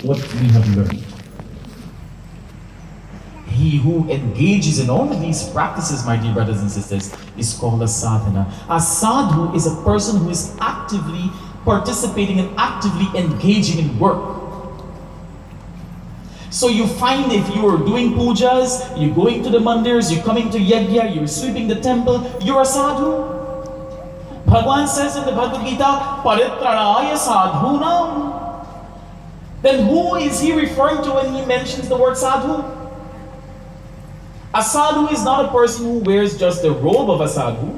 what we have learned. He who engages in all of these practices, my dear brothers and sisters, is called a sadhana. A sadhu is a person who is actively participating and actively engaging in work. So you find if you are doing pujas, you're going to the mandirs, you're coming to yajna, you're sweeping the temple, you're a sadhu. Bhagwan says in the Bhagavad Gita, Paritranaya sadhunam. Then who is he referring to when he mentions the word sadhu? A sadhu is not a person who wears just the robe of a sadhu.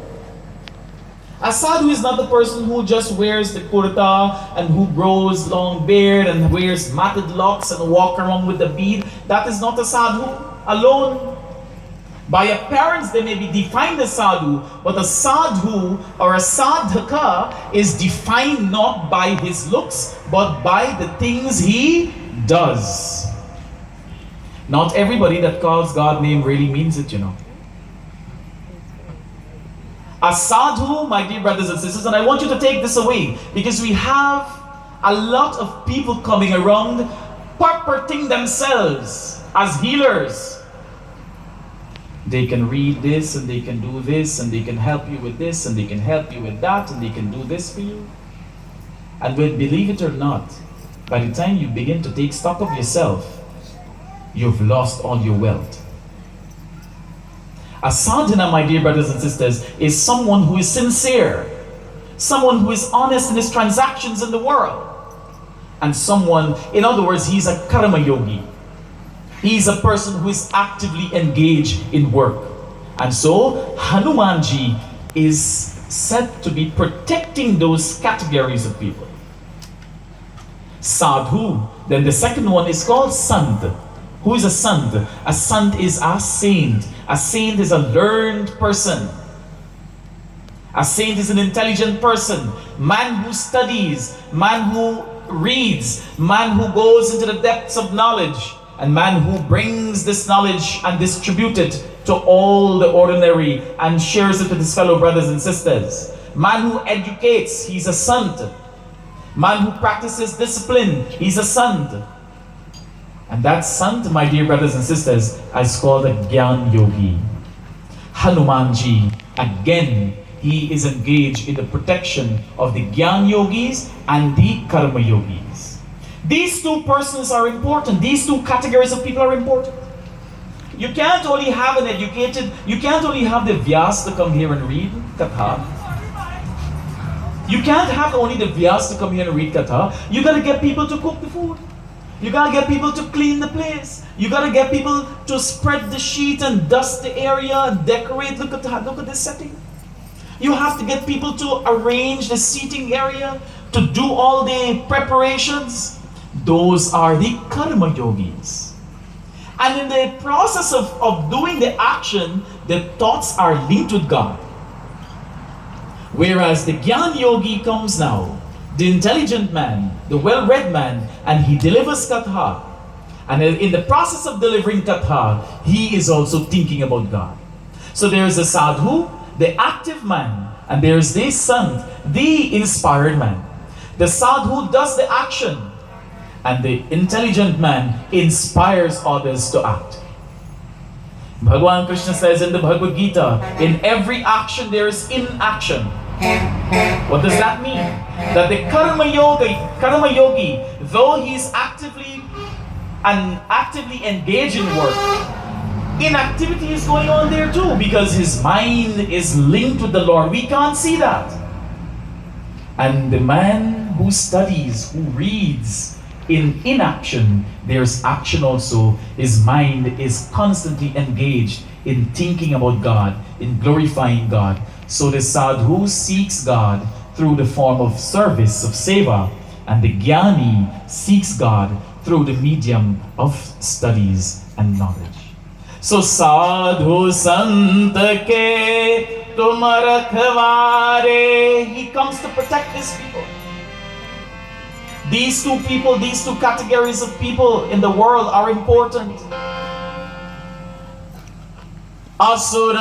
A sadhu is not the person who just wears the kurta and who grows long beard and wears matted locks and walk around with the bead. That is not a sadhu alone. By appearance they may be defined as sadhu, but a sadhu or a sadhaka is defined not by his looks, but by the things he does. Not everybody that calls God's name really means it, you know. A sadhu, my dear brothers and sisters, and I want you to take this away, because we have a lot of people coming around purporting themselves as healers. They can read this and they can do this and they can help you with this and they can help you with that and they can do this for you. And believe it or not, by the time you begin to take stock of yourself, you've lost all your wealth. A sadhana, my dear brothers and sisters, is someone who is sincere, someone who is honest in his transactions in the world, and someone, in other words, he's a karma yogi. He's a person who is actively engaged in work. And so, Hanumanji is said to be protecting those categories of people. Sadhu, then the second one is called Sant. Who is a Sant? A Sant is a saint. A saint is a learned person. A saint is an intelligent person. Man who studies, man who reads, man who goes into the depths of knowledge, and man who brings this knowledge and distributes it to all the ordinary and shares it with his fellow brothers and sisters. Man who educates, he's a Sant. Man who practices discipline, he's a Sant. And that Sant, my dear brothers and sisters, is called a Gyan Yogi. Hanumanji, again, he is engaged in the protection of the Gyan Yogis and the Karma Yogis. These two persons are important. These two categories of people are important. You can't only have an educated, you can't only have the Vyas to come here and read Katha. You can't have only the Vyas to come here and read Katha. You gotta get people to cook the food. You gotta get people to clean the place. You gotta get people to spread the sheet and dust the area and decorate. Look at this setting. You have to get people to arrange the seating area, to do all the preparations. Those are the karma yogis. And in the process of doing the action, the thoughts are linked with God. Whereas the Gyan yogi comes now, the intelligent man, the well-read man, and he delivers katha. And in the process of delivering katha, he is also thinking about God. So there is the sadhu, the active man, and there is the sant, the inspired man. The sadhu does the action, and the intelligent man inspires others to act. Bhagavan Krishna says in the Bhagavad Gita, in every action there is inaction. What does that mean? That the karma yogi, though he's actively engaged in work, inactivity is going on there too, because his mind is linked with the Lord. We can't see that. And the man who studies, who reads, in inaction, there's action also. His mind is constantly engaged in thinking about God, in glorifying God. So the sadhu seeks God through the form of service, of seva, and the jnani seeks God through the medium of studies and knowledge. So sadhu sant ke tum rakhware, he comes to protect his people. These two people, these two categories of people in the world are important. Asura